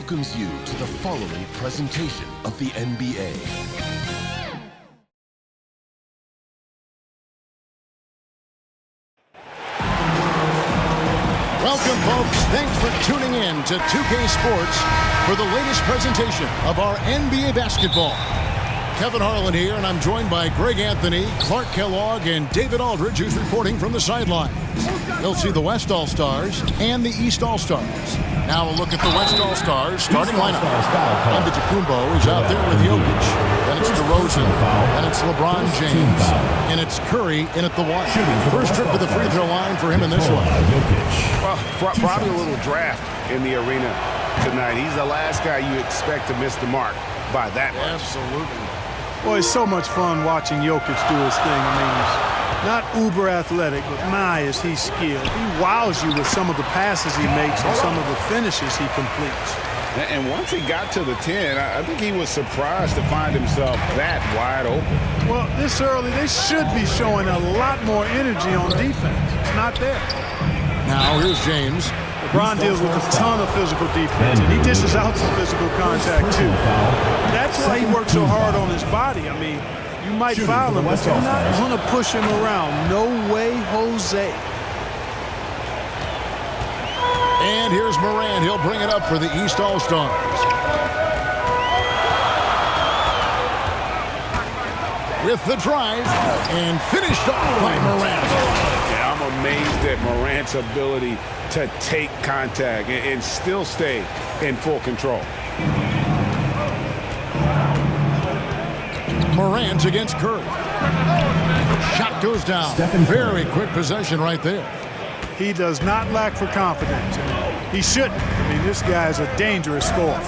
welcomes you to the following presentation of the NBA. Welcome, folks. Thanks for tuning in to 2K Sports for the latest presentation of our NBA basketball. Kevin Harlan here, and I'm joined by Greg Anthony, Clark Kellogg, and David Aldridge, who's reporting from the sidelines. You'll see the West All-Stars and the East All-Stars. Now we'll look at the West All-Stars starting lineup. Antetokounmpo is out there with Jokic. Then it's DeRozan. Then it's LeBron James. And it's Curry in at the one. First trip to the free throw line for him in this one. Well, probably a little draft in the arena tonight. He's the last guy you expect to miss the mark by that much. Absolutely. Boy, it's so much fun watching Jokic do his thing. I mean, he's not uber athletic, but my, is he skilled. He wows you with some of the passes he makes and some of the finishes he completes. And once he got to the 10, I think he was surprised to find himself that wide open. Well, this early, they should be showing a lot more energy on defense. It's not there. Now here's James. LeBron deals with a ton of physical defense, and he dishes out some physical contact, too. That's why he works so hard on his body. I mean, you might foul him, but you're not going to push him around. No way, Jose. And here's Morant. He'll bring it up for the East All-Stars. With the drive, and finished off by Morant. Yeah, I'm amazed at Morant's ability to take contact and still stay in full control. Morant against Curry. Shot goes down. Very quick possession right there. He does not lack for confidence. And he shouldn't. I mean, this guy is a dangerous scorer.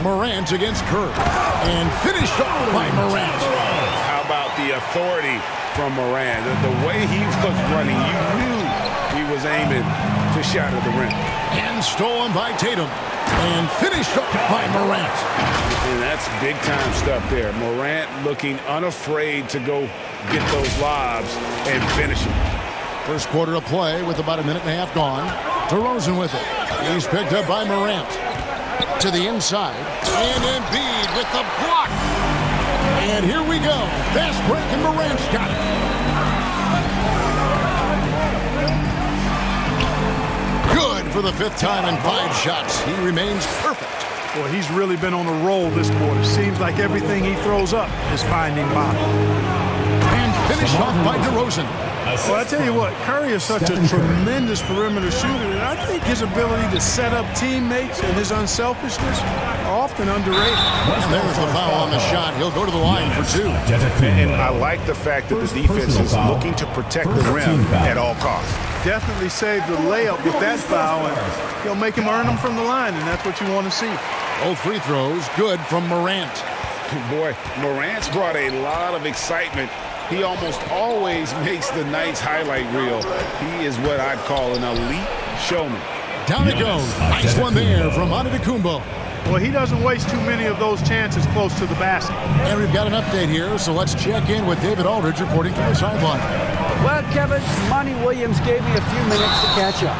Morant against Curry. And finished off by Morant. How about the authority from Morant? The way he was running, you knew he was aiming to shatter the rim. And stolen by Tatum. And finished off by Morant. And that's big-time stuff there. Morant looking unafraid to go get those lobs and finish them. First quarter of play with about a minute and a half gone. DeRozan with it. He's picked up by Morant. To the inside. And Embiid with the block. And here we go. Fast break, and Morant's got it. Good for the fifth time in 5 shots. He remains perfect. Boy, he's really been on a roll this quarter. Seems like everything he throws up is finding bottom. And finished off by DeRozan. Well, I tell you what, Curry is such a tremendous perimeter shooter, and I think his ability to set up teammates and his unselfishness are often underrated. And there's the foul on the shot. He'll go to the line for 2. And I like the fact that the defense is looking to protect the rim at all costs. Definitely saved the layup with that foul, and he'll make him earn them from the line, and that's what you want to see. Both free throws good from Morant. Boy, Morant's brought a lot of excitement. He almost always makes the night's highlight reel. He is what I'd call an elite showman. Down it goes. Nice one there from Antetokounmpo. Well, he doesn't waste too many of those chances close to the basket. And we've got an update here, so let's check in with David Aldridge reporting from the sideline. Well, Kevin, Monty Williams gave me a few minutes to catch up.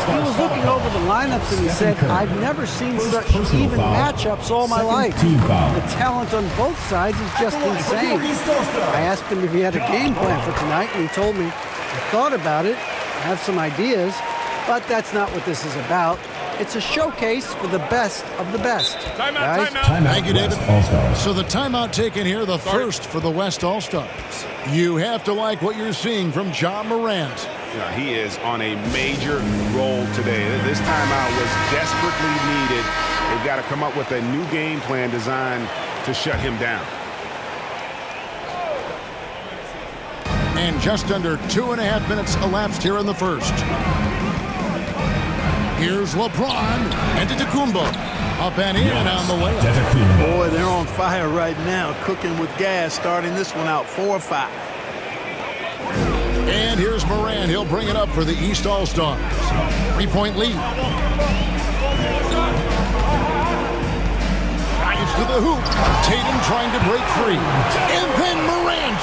He was looking over the lineups and he said, I've never seen such even matchups all my life. The talent on both sides is just insane. I asked him if he had a game plan for tonight, and he told me, I thought about it, I have some ideas, but that's not what this is about. It's a showcase for the best of the best. Timeout. Thank you, David. So the timeout taken here, the first for the West All-Stars. You have to like what you're seeing from Ja Morant. Yeah, he is on a major roll today. This timeout was desperately needed. They've got to come up with a new game plan designed to shut him down. And just under 2.5 minutes elapsed here in the first. Here's LeBron and Antetokounmpo. Up and in on the way. Boy, they're on fire right now, cooking with gas, starting this one out 4-5. And here's Morant. He'll bring it up for the East All-Stars. 3-point lead. Drives to the hoop. Tatum trying to break free. And then Morant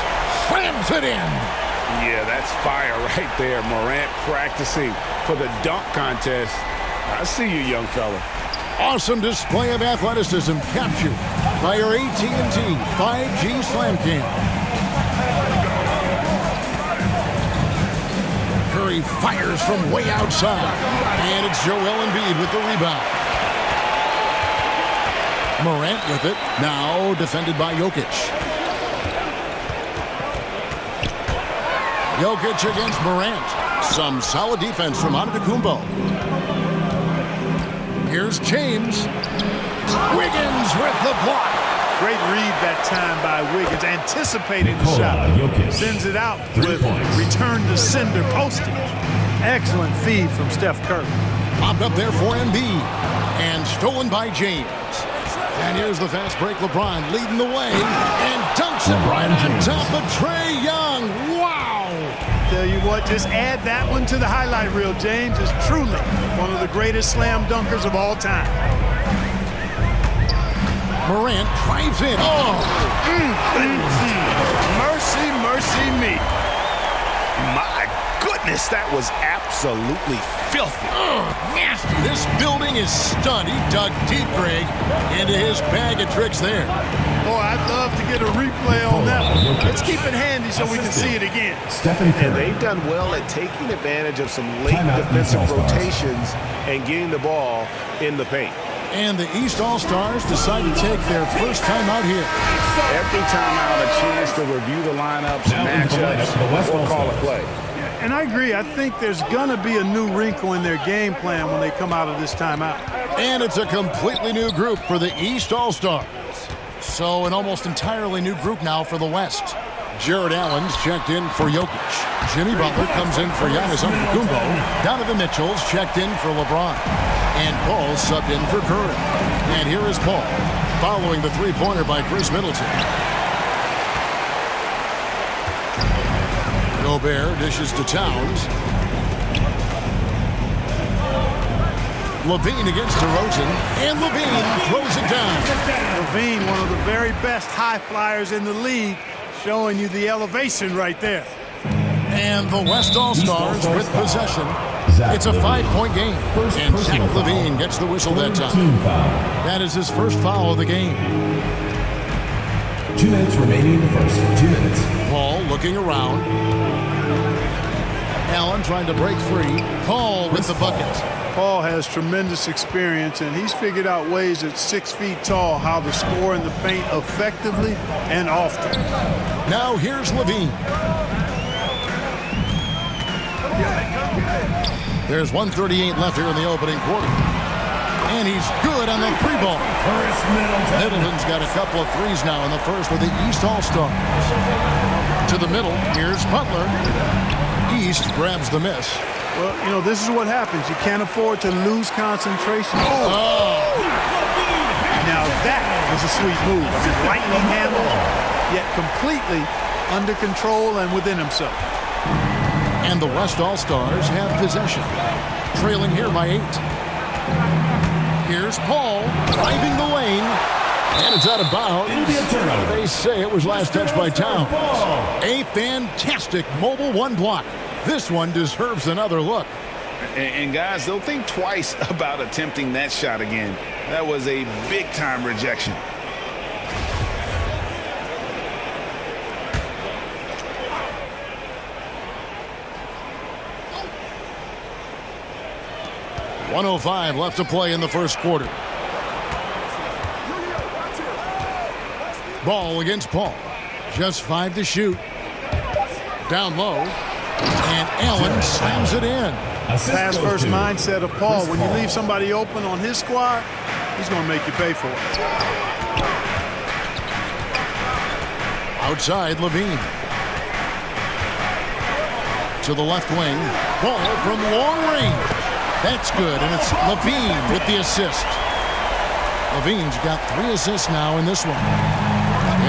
slams it in. Yeah, that's fire right there. Morant practicing for the dunk contest. I see you, young fella. Awesome display of athleticism captured by your AT&T 5G Slam Cam. Curry fires from way outside. And it's Joel Embiid with the rebound. Morant with it. Now defended by Jokic. Jokic against Morant. Some solid defense from Antetokounmpo. Here's James. Wiggins with the block. Great read that time by Wiggins, anticipating the shot. Sends it out with return to sender postage. Excellent feed from Steph Curry. Popped up there for Embiid. And stolen by James. And here's the fast break. LeBron leading the way. And dunks it right on top of Trae Young. Wow! Tell you what, just add that one to the highlight reel. James is truly one of the greatest slam dunkers of all time. Morant drives in. Oh! Mercy, mercy me. My goodness, that was absolutely filthy. Nasty. This building is stunned. He dug deep, Greg, into his bag of tricks there. Boy, I'd love to get a replay on that one. Let's keep it handy so we can see it again. And they've done well at taking advantage of some late defensive rotations and getting the ball in the paint. And the East All-Stars decide to take their first time out here. Every time out, a chance to review the lineups, matchups, or call a play. And I agree. I think there's going to be a new wrinkle in their game plan when they come out of this timeout. And it's a completely new group for the East All-Stars. So an almost entirely new group now for the West. Jared Allen's checked in for Jokic. Jimmy Butler comes in for Giannis Antetokounmpo. Donovan Mitchell's checked in for LeBron. And Paul subbed in for Curry. And here is Paul, following the three-pointer by Chris Middleton. Gobert dishes to Towns. Levine against DeRozan, and Levine throws it down. Levine, one of the very best high flyers in the league, showing you the elevation right there. And the West All-Stars with possession. It's a 5-point game, and Zach Levine gets the whistle that time. That is his first foul of the game. 2 minutes remaining in the first. 2 minutes. Paul looking around. Allen trying to break free. Paul with the bucket. Paul has tremendous experience, and he's figured out ways at 6 feet tall how to score in the paint effectively and often. Now here's Levine. There's 1:38 left here in the opening quarter. And he's good on the three ball. Middleton's got a couple of threes now in the first with the East All-Stars. To the middle, here's Butler. East grabs the miss. Well, you know, this is what happens. You can't afford to lose concentration. Oh! Now that was a sweet move. I mean, lightning handled, yet completely under control and within himself. And the West All-Stars have possession. Trailing here by 8. Here's Paul driving the lane. And it's out of bounds. They say it was last touched by Towns. A fantastic mobile one block. This one deserves another look. And guys, they'll think twice about attempting that shot again. That was a big-time rejection. .105 left to play in the first quarter. Ball against Paul. Just 5 to shoot. Down low. And Allen slams it in. Pass first mindset of Paul. When you leave somebody open on his squad, he's going to make you pay for it. Outside, Levine. To the left wing. Ball from long range. That's good, and it's Levine with the assist. Levine's got 3 assists now in this one.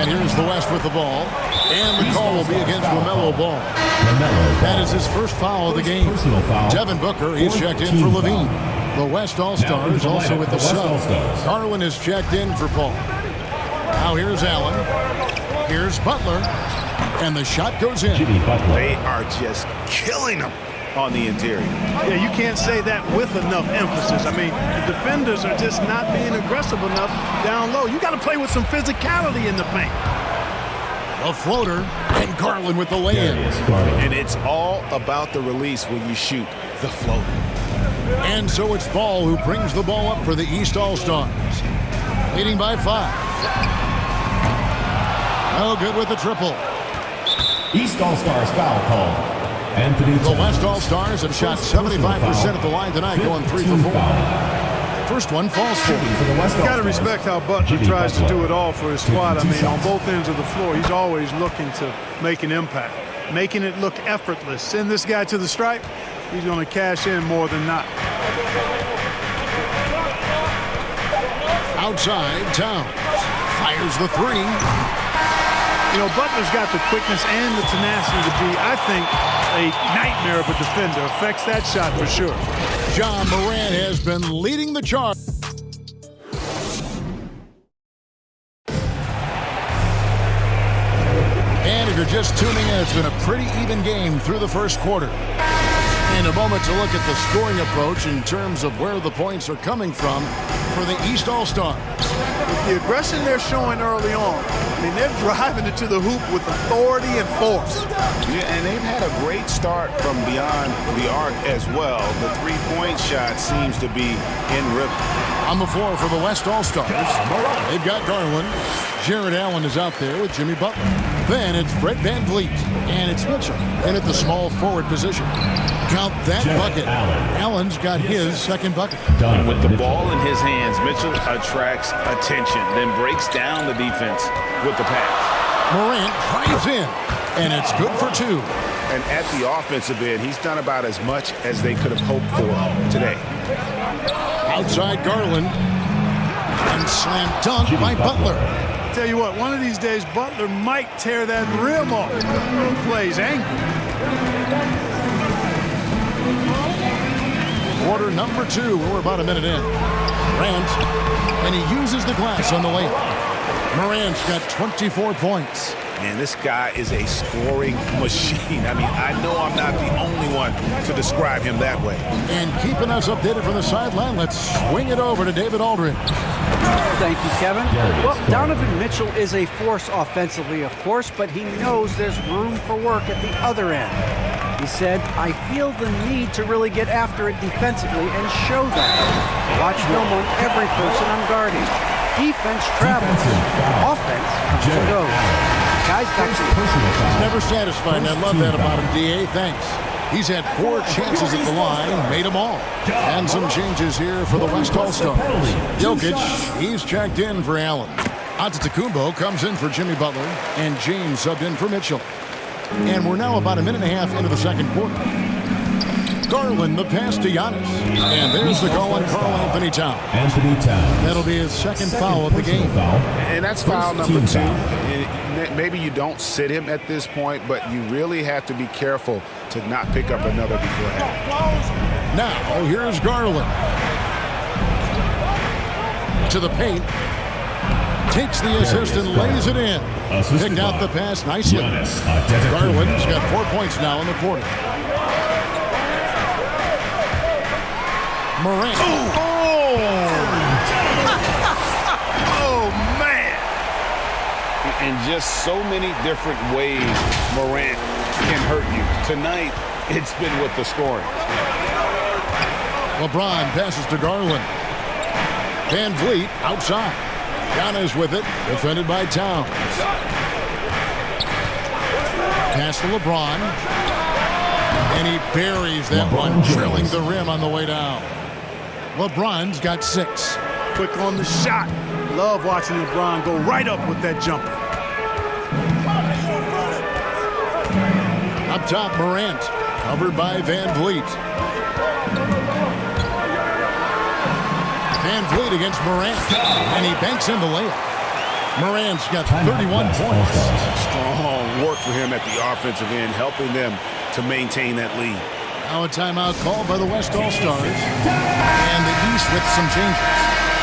And here's the West with the ball. And the call will be against LaMelo Ball. That is his first foul of the game. Devin Booker, he's checked in for Levine. The West All-Stars also with the sub. Garland is checked in for Paul. Now here's Allen. Here's Butler. And the shot goes in. They are just killing them on the interior. Yeah, you can't say that with enough emphasis. I mean, the defenders are just not being aggressive enough down low. You got to play with some physicality in the paint. A floater, and Garland with the lay-in. And it's all about the release when you shoot the floater. And so it's Ball who brings the ball up for the East All-Stars. Leading by 5. No good with the triple. East All-Stars foul call. Anthony The West All-Stars have shot 75% at the line tonight, going 3 for 4. First one falls for him. You got to respect how Butler tries to do it all for his squad. I mean, on both ends of the floor, he's always looking to make an impact, making it look effortless. Send this guy to the stripe, he's going to cash in more than not. Outside, Towns fires the 3. You know, Butler's got the quickness and the tenacity to be, I think, a nightmare of a defender. Affects that shot for sure. John Moran has been leading the charge. And if you're just tuning in, it's been a pretty even game through the first quarter. In a moment to look at the scoring approach in terms of where the points are coming from for the East All-Stars. With the aggression they're showing early on, I mean, they're driving it to the hoop with authority and force. Yeah, and they've had a great start from beyond the arc as well. The three-point shot seems to be in rhythm. On the floor for the West All-Stars, they've got Garland. Jared Allen is out there with Jimmy Butler. Then it's Fred VanVleet, and it's Mitchell in at the small forward position. Count that bucket. Allen's got his second bucket. With the ball in his hands, Mitchell attracts attention, then breaks down the defense with the pass. Morant drives in, and it's good for 2. And at the offensive end, he's done about as much as they could have hoped for today. Outside Garland, and slam dunk by Butler. Tell you what, one of these days, Butler might tear that rim off. He plays angry. Quarter number 2. We're about a minute in. Morant, and he uses the glass on the layup. Morant's got 24 points. Man, this guy is a scoring machine. I mean, I know I'm not the only one to describe him that way. And keeping us updated from the sideline, let's swing it over to David Aldridge. Thank you, Kevin. Well, Donovan Mitchell is a force offensively, of course, but he knows there's room for work at the other end. He said, I feel the need to really get after it defensively and show that. Watch film on every person I'm guarding. Defense travels. Offense comes and goes. Guys got He's never satisfied, and I love that about him, D.A. Thanks. He's had 4 chances at the line, made them all. And some changes here for the West All-Stars. Jokic, he's checked in for Allen. Antetokounmpo comes in for Jimmy Butler, and James subbed in for Mitchell. And we're now about a minute and a half into the second quarter. Garland, the pass to Giannis. And there's the call on Karl Anthony Towns. That'll be his second foul of the game. And that's foul number 2. Maybe you don't sit him at this point, but you really have to be careful to not pick up another beforehand. Now, here's Garland. To the paint. Takes the assist and lays it in. Picked out the pass nicely. Garland's got 4 points now in the quarter. Morant. Oh, man. And just so many different ways Morant can hurt you. Tonight, it's been with the scoring. LeBron passes to Garland. VanVleet outside. Giannis with it. Defended by Towns. Pass to LeBron. And he buries that one, drilling the rim on the way down. LeBron's got 6. Quick on the shot. Love watching LeBron go right up with that jumper. Up top, Morant. Covered by VanVleet. VanVleet against Morant. And he banks in the layup. Morant's got 31 points. Strong work for him at the offensive end, helping them to maintain that lead. Now a timeout called by the West All-Stars. And the East with some changes.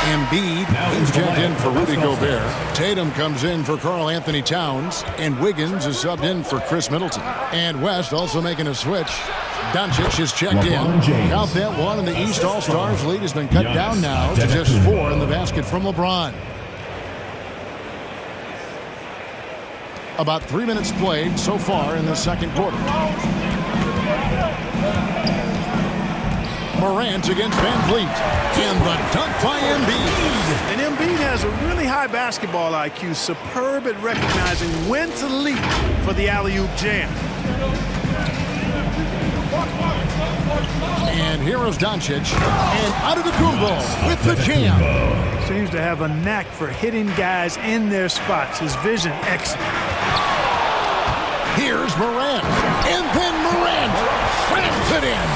Embiid, he's checked in for Rudy Gobert. Tatum comes in for Karl Anthony Towns. And Wiggins is subbed in for Chris Middleton. And West also making a switch. Doncic is checked in. Count that one, and the East All-Stars lead has been cut down now to just 4 in the basket from LeBron. About 3 minutes played so far in the second quarter. Morant against Van Vliet. And the dunk by Embiid. And Embiid has a really high basketball IQ, superb at recognizing when to leap for the alley-oop jam. And here is Doncic. And Antetokounmpo with the jam. Seems to have a knack for hitting guys in their spots. His vision excellent. Here's Morant. And then Morant slams it in.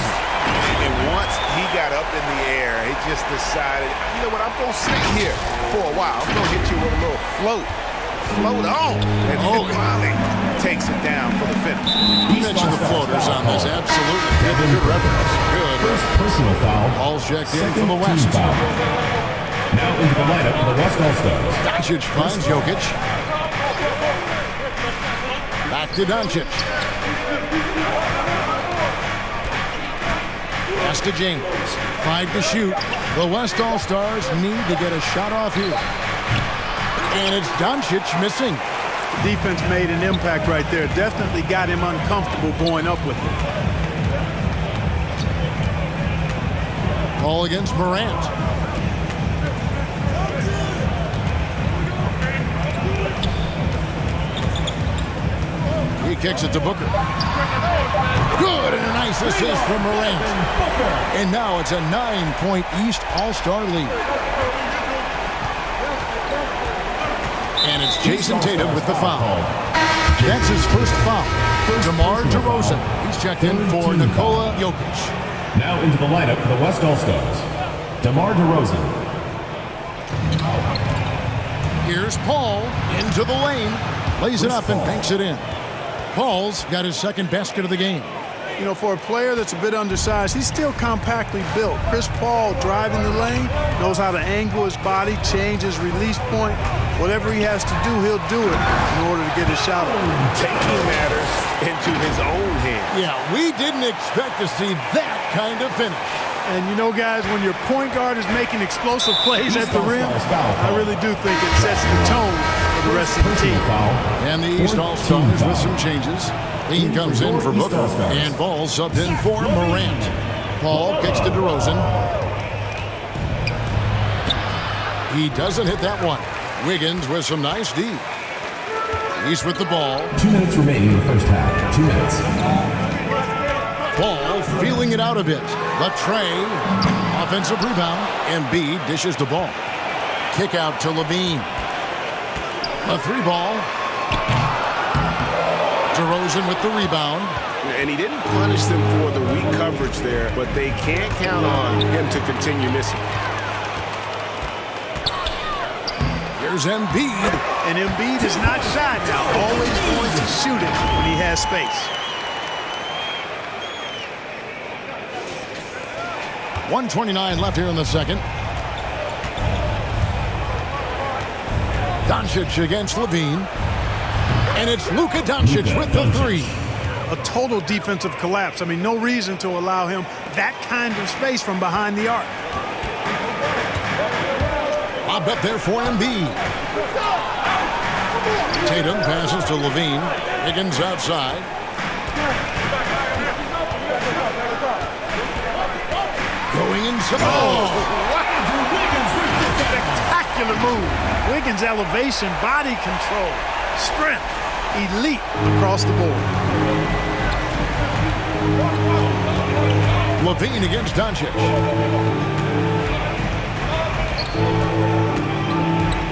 And once he got up in the air, he just decided, you know what, I'm going to sit here for a while. I'm going to hit you with a little float. Float on. And he finally takes it down for the finish. You mentioned the floaters on this. Absolutely. Good reference. Good. First personal foul. All's checked in for the West. Now into the lineup for the West All-Stars. Doncic finds Jokic. Back to Doncic. Pass to James. 5 to shoot. The West All-Stars need to get a shot off here. And it's Doncic missing. The defense made an impact right there. Definitely got him uncomfortable going up with it. Ball against Morant. He kicks it to Booker. Good, and a nice assist from Morant. And now it's a 9-point East All-Star lead. And it's Jason Tatum with the foul. That's his first foul. DeMar DeRozan. He's checked in for Nikola Jokic. Now into the lineup for the West All-Stars. DeMar DeRozan. Here's Paul into the lane. Lays it up and banks it in. Paul's got his second basket of the game. You know, for a player that's a bit undersized, he's still compactly built. Chris Paul driving the lane, knows how to angle his body, change his release point. Whatever he has to do, he'll do it in order to get his shot off. Taking matters into his own hands. Yeah, we didn't expect to see that kind of finish. And you know, guys, when your point guard is making explosive plays at the rim, I really do think it sets the tone for the rest of the team. And the East All-Stars with some changes. Lean comes in for Booker, and Ball subbed in for Morant. Paul kicks to DeRozan. He doesn't hit that one. Wiggins with some nice D. He's with the ball. 2 minutes remaining in the first half. 2 minutes. Ball feeling it out a bit. The tray. Offensive rebound. Embiid dishes the ball. Kick out to Levine. A 3-ball. DeRozan with the rebound. And he didn't punish them for the weak coverage there, but they can't count on him to continue missing. Here's Embiid. And Embiid is not shy now. Always going to shoot it when he has space. 1:29 left here in the second. Doncic against Levine. And it's Luka Doncic with the 3. A total defensive collapse. I mean, no reason to allow him that kind of space from behind the arc. Lobbed up there for Embiid. Tatum passes to Levine. Higgins outside. Going inside. Spectacular move. Wiggins' elevation, body control, strength, elite across the board. Levine against Doncic.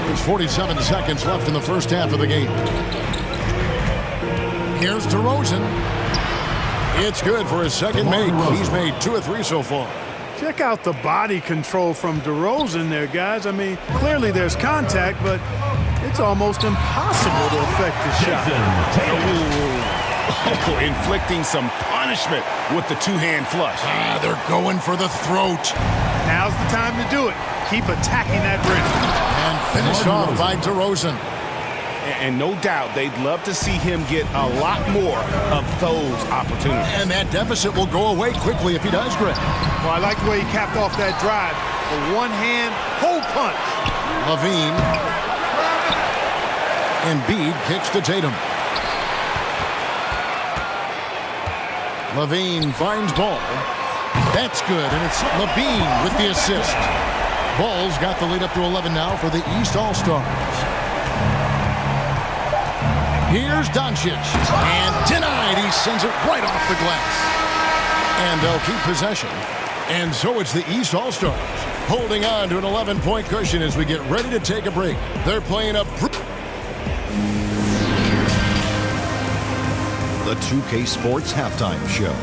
There's 47 seconds left in the first half of the game. Here's DeRozan. It's good for his second make. He's made 2 of 3 so far. Check out the body control from DeRozan there, guys. I mean, clearly there's contact, but it's almost impossible to affect the shot. Oh, inflicting some punishment with the 2-hand flush. They're going for the throat. Now's the time to do it. keep attacking that rim. And finished off by DeRozan. And no doubt they'd love to see him get a lot more of those opportunities. And that deficit will go away quickly if he does, Greg. Well, I like the way he capped off that drive. The one-hand hole punch. Levine. Embiid kicks to Tatum. Levine finds Ball. That's good, and it's Levine with the assist. Ball's got the lead up to 11 now for the East All-Stars. Here's Doncic, and denied. He sends it right off the glass. And they'll keep possession. And so it's the East All-Stars holding on to an 11-point cushion as we get ready to take a break. They're playing up. The 2K Sports Halftime Show.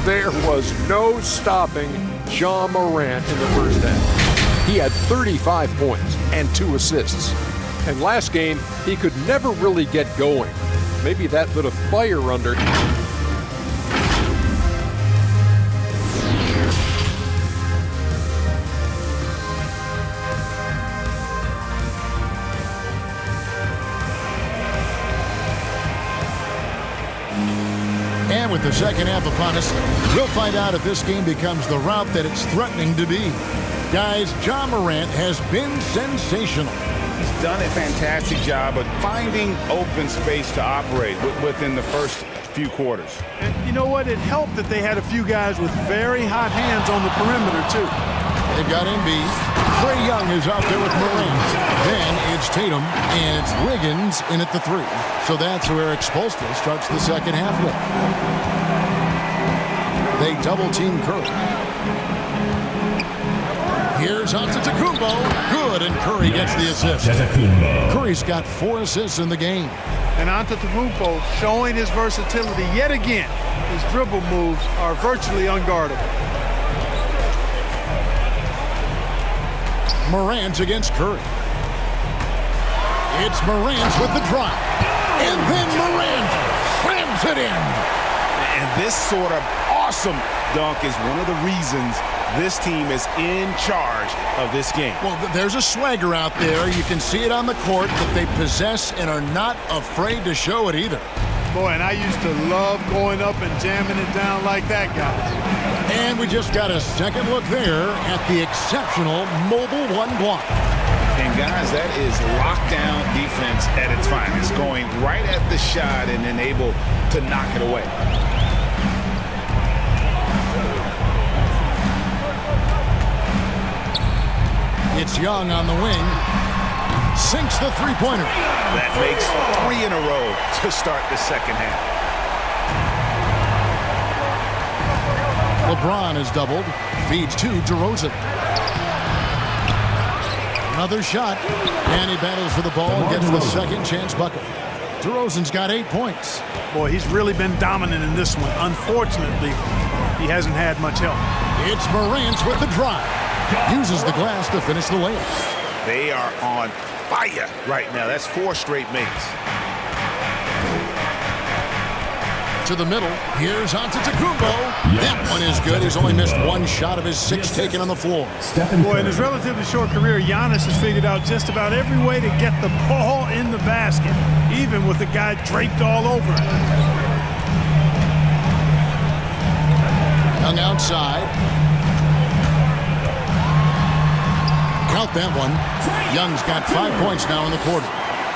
There was no stopping Ja Morant in the first half. He had 35 points and 2 assists. And last game, he could never really get going. Maybe that lit a fire under. And with the second half upon us, we'll find out if this game becomes the route that it's threatening to be. Guys, Ja Morant has been sensational. He's done a fantastic job of finding open space to operate within the first few quarters. And you know what? It helped that they had a few guys with very hot hands on the perimeter, too. They've got Embiid. Trae Young is out there with Morant. Then it's Tatum, and it's Wiggins in at the 3. So that's where Eric Spoelstra starts the second half with. They double-team Curry. Here's Antetokounmpo. Good, and Curry gets the assist. Curry's got 4 assists in the game. And Antetokounmpo showing his versatility yet again. His dribble moves are virtually unguardable. Morant against Curry. It's Morant with the drive. And then Morant slams it in. And this sort of awesome dunk is one of the reasons this team is in charge of this game. Well, there's a swagger out there. You can see it on the court that they possess and are not afraid to show it either. Boy, and I used to love going up and jamming it down like that, guys. And we just got a second look there at the exceptional mobile 1 block. And guys, that is lockdown defense at its finest, going right at the shot and then able to knock it away. It's Young on the wing. Sinks the three-pointer. That makes 3 in a row to start the second half. LeBron is doubled. Feeds to DeRozan. Another shot. And he battles for the ball and gets the second chance bucket. DeRozan's got 8 points. Boy, he's really been dominant in this one. Unfortunately, he hasn't had much help. It's Morant with the drive. Uses the glass to finish the layup. They are on fire right now. That's 4 straight makes. To the middle. Here's Antetokounmpo. That one is good. He's only missed 1 shot of his 6 taken on the floor. Boy, in his relatively short career, Giannis has figured out just about every way to get the ball in the basket, even with the guy draped all over it. Young outside. Count that one. Young's got 5 points now in the quarter.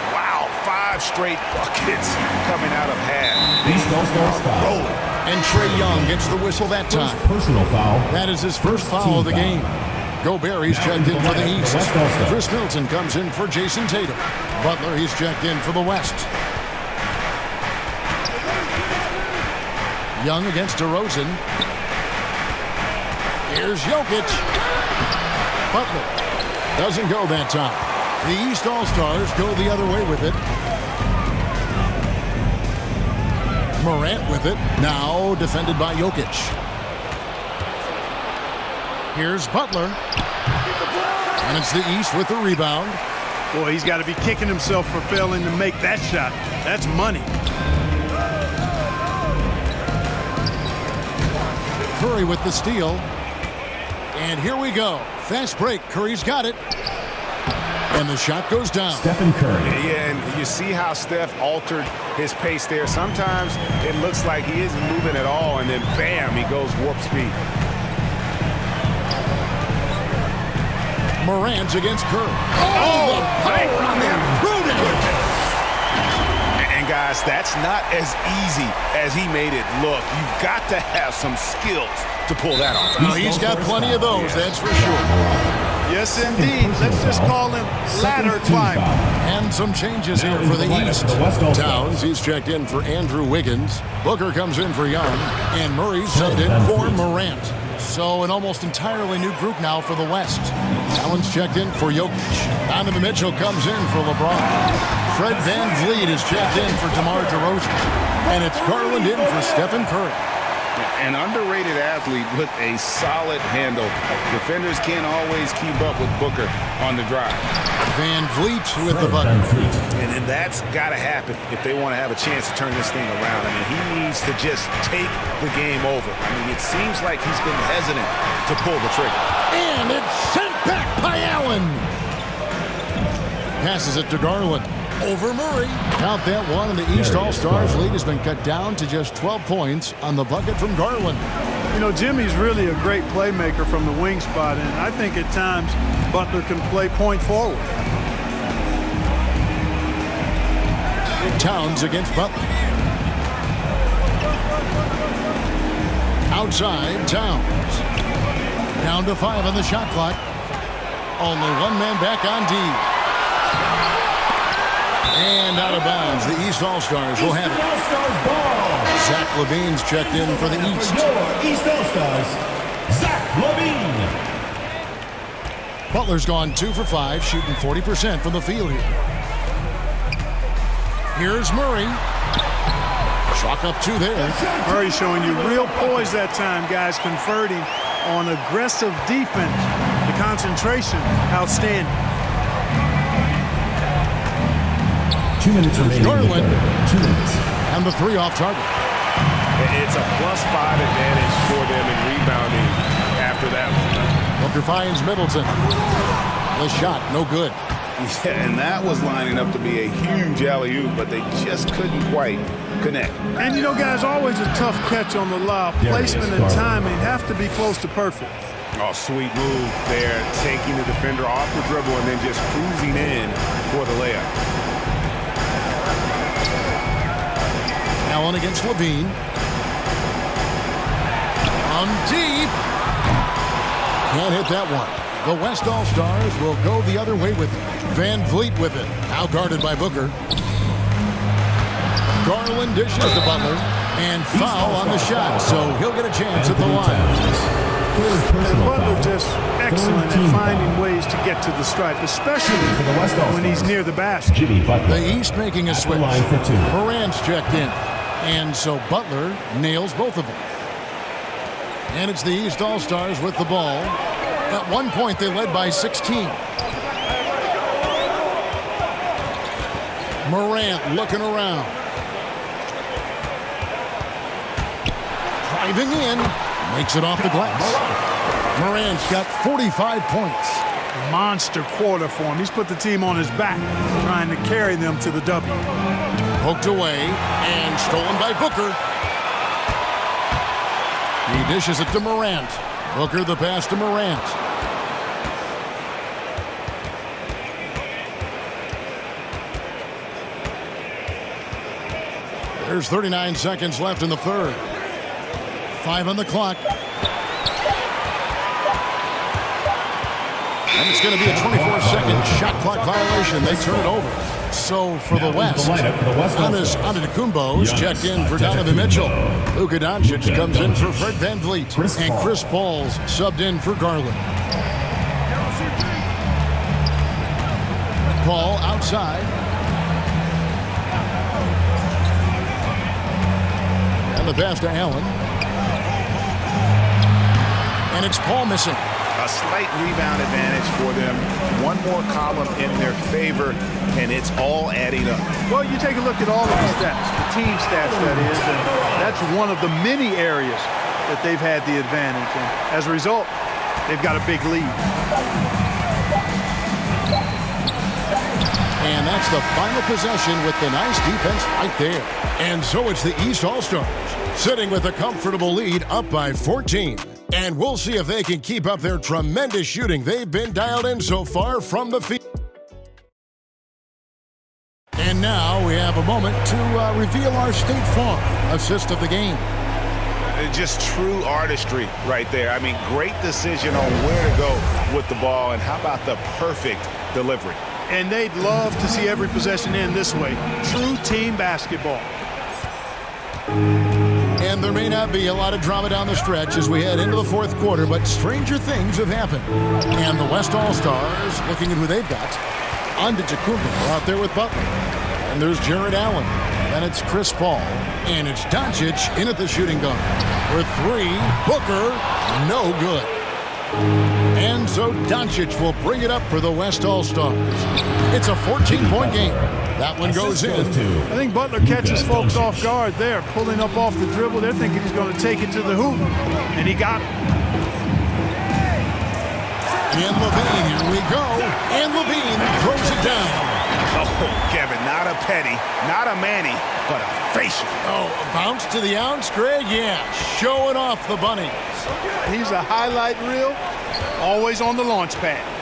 Wow, 5 straight buckets coming out of half. Rolling. And Trae Young gets the whistle that time. Personal foul. That is his first foul of the game. Gobert, he's checked in for the East. Chris Middleton comes in for Jason Tatum. Butler, he's checked in for the West. Young against DeRozan. Here's Jokic. Butler doesn't go that time. The East All-Stars go the other way with it. Morant with it. Now defended by Jokic. Here's Butler. And it's the East with the rebound. Boy, he's got to be kicking himself for failing to make that shot. That's money. Curry with the steal. And here we go. Fast break. Curry's got it. And the shot goes down. Stephen Curry. Yeah, and you see how Steph altered his pace there. Sometimes it looks like he isn't moving at all, and then bam, he goes warp speed. Morant against Curry. Oh, the power on that. And guys, that's not as easy as he made it look. You've got to have some skills to pull that off. Well, he's got plenty of those, that's for sure. Yes, indeed. Let's just call him ladder climber. And some changes here for the East. Towns, he's checked in for Andrew Wiggins. Booker comes in for Young. And Murray's subbed in for Morant. So an almost entirely new group now for the West. Allen's checked in for Jokic. Donovan Mitchell comes in for LeBron. Fred VanVleet is checked in for DeMar DeRozan. And it's Garland in for Stephen Curry. An underrated athlete with a solid handle. Defenders can't always keep up with Booker on the drive. VanVleet with the bucket. And that's got to happen if they want to have a chance to turn this thing around. I mean, he needs to just take the game over. I mean, it seems like he's been hesitant to pull the trigger. And it's sent back by Allen. Passes it to Garland. Over Murray. Count that one, and the East All-Stars lead has been cut down to just 12 points on the bucket from Garland. You know, Jimmy's really a great playmaker from the wing spot, and I think at times Butler can play point forward. Towns against Butler. Outside, Towns. Down to 5 on the shot clock. Only one man back on D. And out of bounds, the East All-Stars will have it. Zach LaVine's checked in for the East. East All-Stars, Zach LaVine. Butler's gone 2 for 5, shooting 40% from the field here. Here's Murray. Chalk up 2 there. Murray showing you real poise that time, guys, converting on aggressive defense. The concentration, outstanding. 2 minutes remaining. Garland. 2 minutes. And the 3 off target. It's a +5 advantage for them in rebounding after that one. Booker finds Middleton. The shot, no good. Yeah, and that was lining up to be a huge alley-oop, but they just couldn't quite connect. And, you know, guys, always a tough catch on the lob. Placement and timing have to be close to perfect. Oh, sweet move there, taking the defender off the dribble and then just cruising in for the layup. Allen against Levine. On deep. Can't hit that one. The West All-Stars will go the other way with it. VanVleet with it. Now guarded by Booker. Garland dishes to Butler. And foul on the shot, so he'll get a chance at the line. And Butler just excellent at finding ways to get to the stripe, especially when he's near the basket. The East making a switch. Morant's checked in. And so Butler nails both of them. And it's the East All-Stars with the ball. At one point, they led by 16. Morant looking around. Driving in. Makes it off the glass. Morant's got 45 points. Monster quarter for him. He's put the team on his back, trying to carry them to the W. Poked away and stolen by Booker. He dishes it to Morant. Booker the pass to Morant. There's 39 seconds left in the third. 5 on the clock. And it's going to be a 24-second shot clock violation. They turn it over. So for the West, Giannis Antetokounmpo is checked in for Donovan Mitchell. Luka Doncic comes in for Fred VanVleet. And Chris Paul's subbed in for Garland. Paul outside. And the pass to Allen. And it's Paul missing. A slight rebound advantage for them. One more column in their favor, and it's all adding up. Well, you take a look at all of the stats, the team stats, that is, and that's one of the many areas that they've had the advantage. And as a result, they've got a big lead. And that's the final possession with the nice defense right there. And so it's the East All-Stars sitting with a comfortable lead up by 14. And we'll see if they can keep up their tremendous shooting they've been dialed in so far from the field. And now we have a moment to reveal our State Farm assist of the game. Just true artistry right there. I mean, great decision on where to go with the ball, and how about the perfect delivery? And they'd love to see every possession end this way. True team basketball. And there may not be a lot of drama down the stretch as we head into the fourth quarter, but stranger things have happened. And the West All-Stars, looking at who they've got, Antetokounmpo out there with Butler. And there's Jared Allen. And it's Chris Paul. And it's Doncic in at the shooting guard. For three, Booker, no good. And so Doncic will bring it up for the West All-Stars. It's a 14-point game. That one goes in. I think Butler catches folks off guard there, pulling up off the dribble. They're thinking he's going to take it to the hoop, and he got it. And LaVine, here we go. And LaVine throws it down. Oh, Kevin, not a Petty, not a Manny, but a facial. Oh, a bounce to the ounce, Greg? Yeah, showing off the bunny. He's a highlight reel, always on the launch pad.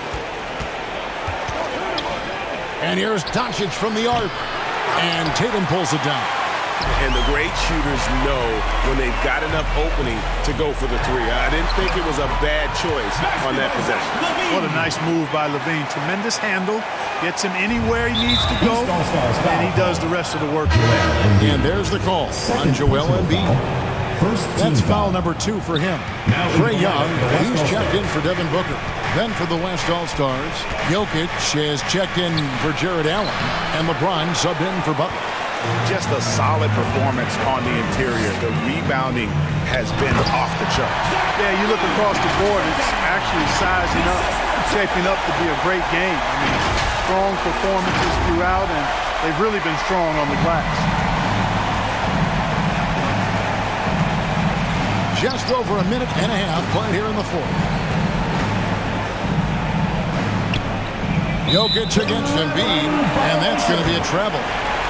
And here's Doncic from the arc. And Tatum pulls it down. And the great shooters know when they've got enough opening to go for the three. I didn't think it was a bad choice on that possession. What a nice move by LaVine. Tremendous handle. Gets him anywhere he needs to go, and he does the rest of the work for them. And there's the call on Joel Embiid. That's foul number 2 for him. Trae Young, he's checked in for Devin Booker. Then for the West All-Stars, Jokic has checked in for Jared Allen, and LeBron subbed in for Butler. Just a solid performance on the interior. The rebounding has been off the charts. Yeah, you look across the board, it's actually sizing up, shaping up to be a great game. I mean, strong performances throughout, and they've really been strong on the glass. Just over a minute and a half played here in the fourth. Jokic against Embiid, and that's going to be a travel.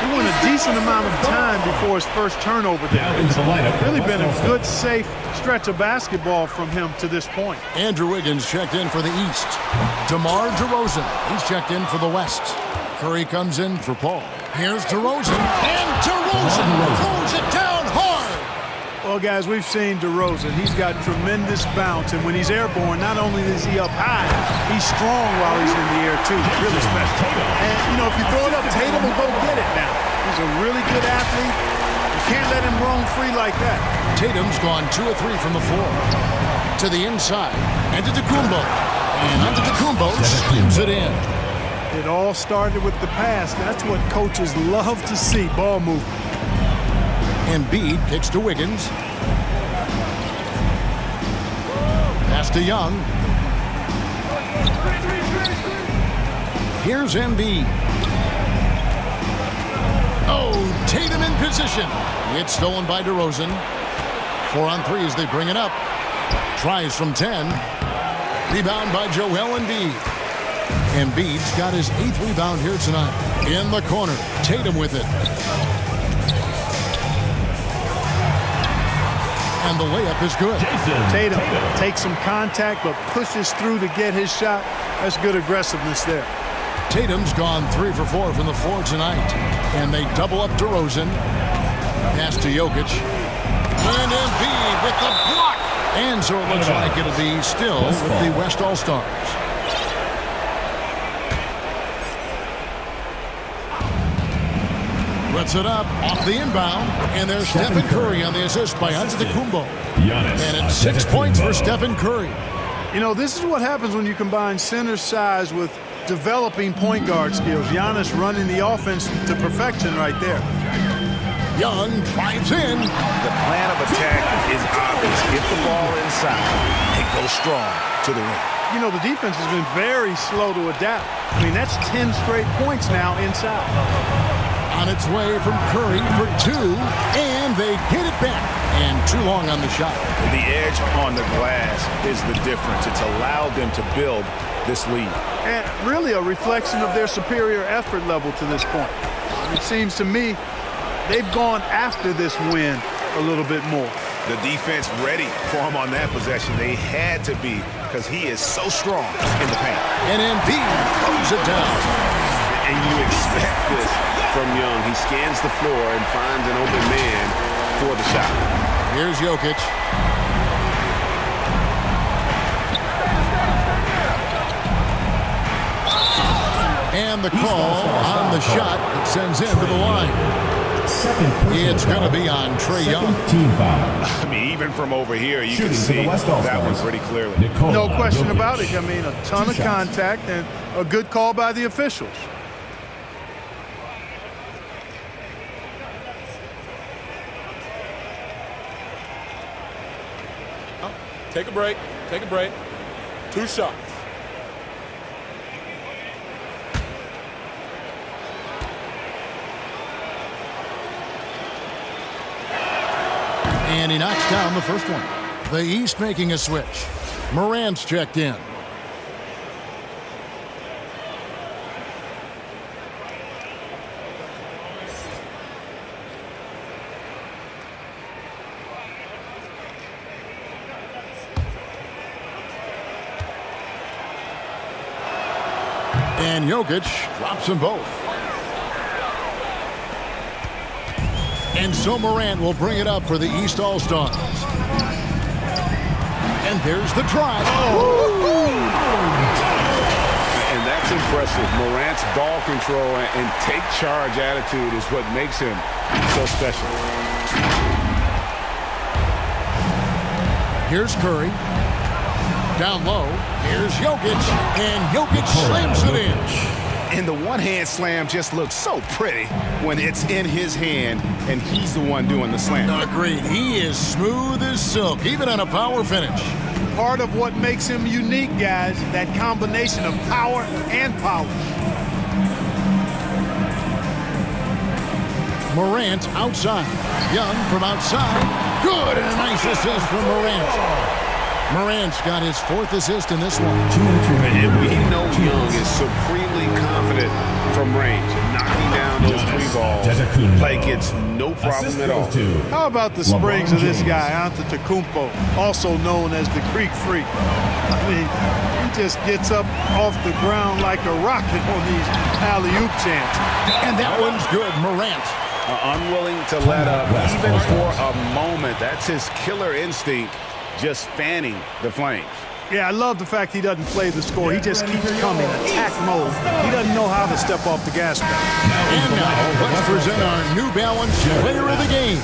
He won a decent amount of time before his first turnover there. It's really been a good, safe stretch of basketball from him to this point. Andrew Wiggins checked in for the East. DeMar DeRozan, he's checked in for the West. Curry comes in for Paul. Here's DeRozan, and DeRozan throws it down hard. Well, guys, we've seen DeRozan. He's got tremendous bounce, and when he's airborne, not only is he up high, he's strong while he's in the air, too. Really special. And, you know, if you throw it up, Tatum will go get it now. He's a really good athlete. You can't let him roam free like that. Tatum's gone 2 of 3 from the floor. To the inside, Antetokounmpo. And Antetokounmpo slams it in. It all started with the pass. That's what coaches love to see, ball movement. Embiid kicks to Wiggins. Pass to Young. Here's Embiid. Oh, Tatum in position. It's stolen by DeRozan. 4 on 3 as they bring it up. Tries from 10. Rebound by Joel Embiid. Embiid's got his 8th rebound here tonight. In the corner, Tatum with it. And the layup is good. Tatum takes some contact but pushes through to get his shot. That's good aggressiveness there. Tatum's gone 3 for 4 from the floor tonight. And they double up DeRozan. Pass to Jokic. And Embiid with the block. And so it looks like it'll be still with the West All-Stars. Puts it up off the inbound. And there's Stephen Curry on the assist by Antetokounmpo. And it's 6 points for Stephen Curry. You know, this is what happens when you combine center size with developing point guard skills. Giannis running the offense to perfection right there. Young drives in. The plan of attack is obvious. Get the ball inside and go strong to the ring. You know, the defense has been very slow to adapt. I mean, that's 10 straight points now inside. On its way from Curry for 2, and they get it back. And too long on the shot. The edge on the glass is the difference. It's allowed them to build this lead. And really a reflection of their superior effort level to this point. It seems to me they've gone after this win a little bit more. The defense ready for him on that possession. They had to be, because he is so strong in the paint. And Embiid throws it down. And you expect this from Young. He scans the floor and finds an open man for the shot. Here's Jokic. And the call on the shot that sends him to the line. It's going to be on Trae Young. I mean, even from over here, you can see that one pretty clearly. No question about it. I mean, a ton of contact and a good call by the officials. Take a break. Take a break. 2 shots. And he knocks down the first one. The East making a switch. Morant's checked in. And Jokic drops them both. And so Morant will bring it up for the East All-Stars. And there's the drive. And that's impressive. Morant's ball control and take charge attitude is what makes him so special. Here's Curry. Down low. Here's Jokic. And Jokic slams it in. And the one-hand slam just looks so pretty when it's in his hand and he's the one doing the slam. Agreed. He is smooth as silk, even on a power finish. Part of what makes him unique, guys, that combination of power and polish. Morant outside. Young from outside. Good, and a nice assist from Morant. Morant's got his 4th assist in this one. And we know Young is supremely confident from range, knocking down those 3 balls like it's no problem at all. How about the springs of this guy, Antetokounmpo, also known as the Greek Freak? I mean, he just gets up off the ground like a rocket on these alley-oop chances. And that one's good, Morant. Unwilling to let up, even for a moment. That's his killer instinct, just fanning the flames. Yeah, I love the fact he doesn't play the score. He just keeps coming, attack mode. He doesn't know how to step off the gas pedal. And now, let's present our New Balance Player of the Game,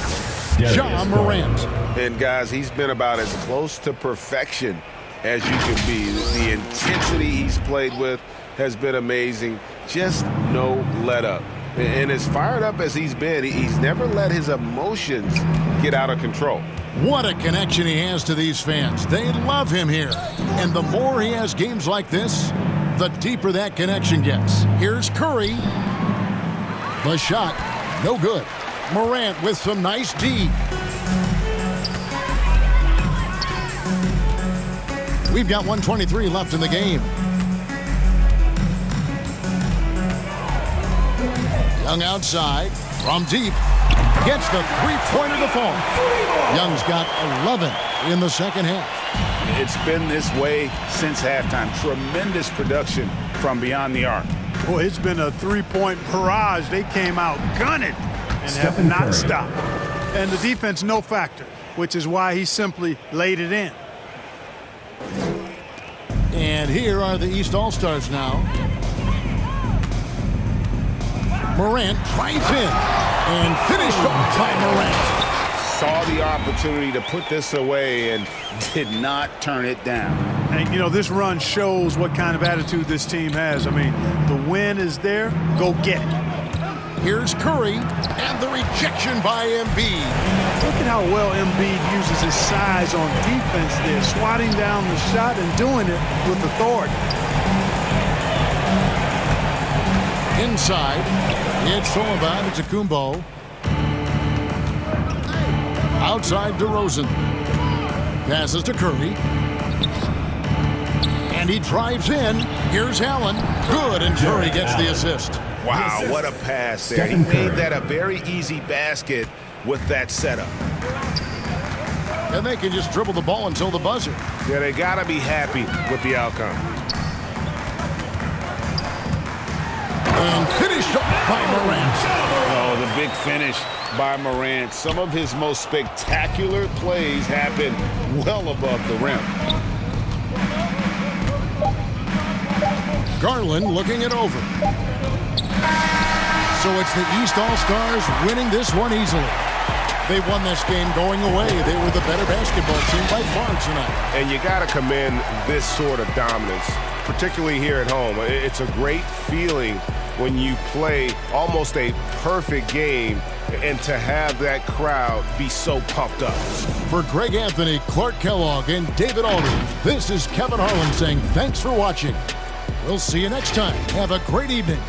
Ja Morant. And guys, he's been about as close to perfection as you can be. The intensity he's played with has been amazing. Just no let up. And as fired up as he's been, he's never let his emotions get out of control. What a connection he has to these fans. They love him here. And the more he has games like this, the deeper that connection gets. Here's Curry. The shot, no good. Morant with some nice D. We've got 1:23 left in the game. Young outside, from deep, gets the three-pointer to fall. Young's got 11 in the second half. It's been this way since halftime. Tremendous production from beyond the arc. Boy, it's been a three-point barrage. They came out gunning and have not stopped. And the defense, no factor, which is why he simply laid it in. And here are the East All-Stars now. Morant drives in and finished off by Morant. Saw the opportunity to put this away and did not turn it down. And, you know, this run shows what kind of attitude this team has. I mean, the win is there. Go get it. Here's Curry, and the rejection by Embiid. Look at how well Embiid uses his size on defense there, swatting down the shot and doing it with authority. Inside, it's Solomon to Kumbo. Outside DeRozan. Passes to Curry. And he drives in. Here's Allen. Good, and Curry gets the assist. Wow, what a pass there. He made that a very easy basket with that setup. And they can just dribble the ball until the buzzer. Yeah, they got to be happy with the outcome. And finished up by Morant. Oh, the big finish by Morant. Some of his most spectacular plays happen well above the rim. Garland looking it over. So it's the East All-Stars winning this one easily. They won this game going away. They were the better basketball team by far tonight. And you got to commend this sort of dominance, particularly here at home. It's a great feeling when you play almost a perfect game and to have that crowd be so pumped up. For Greg Anthony, Clark Kellogg, and David Aldridge, this is Kevin Harlan saying thanks for watching. We'll see you next time. Have a great evening.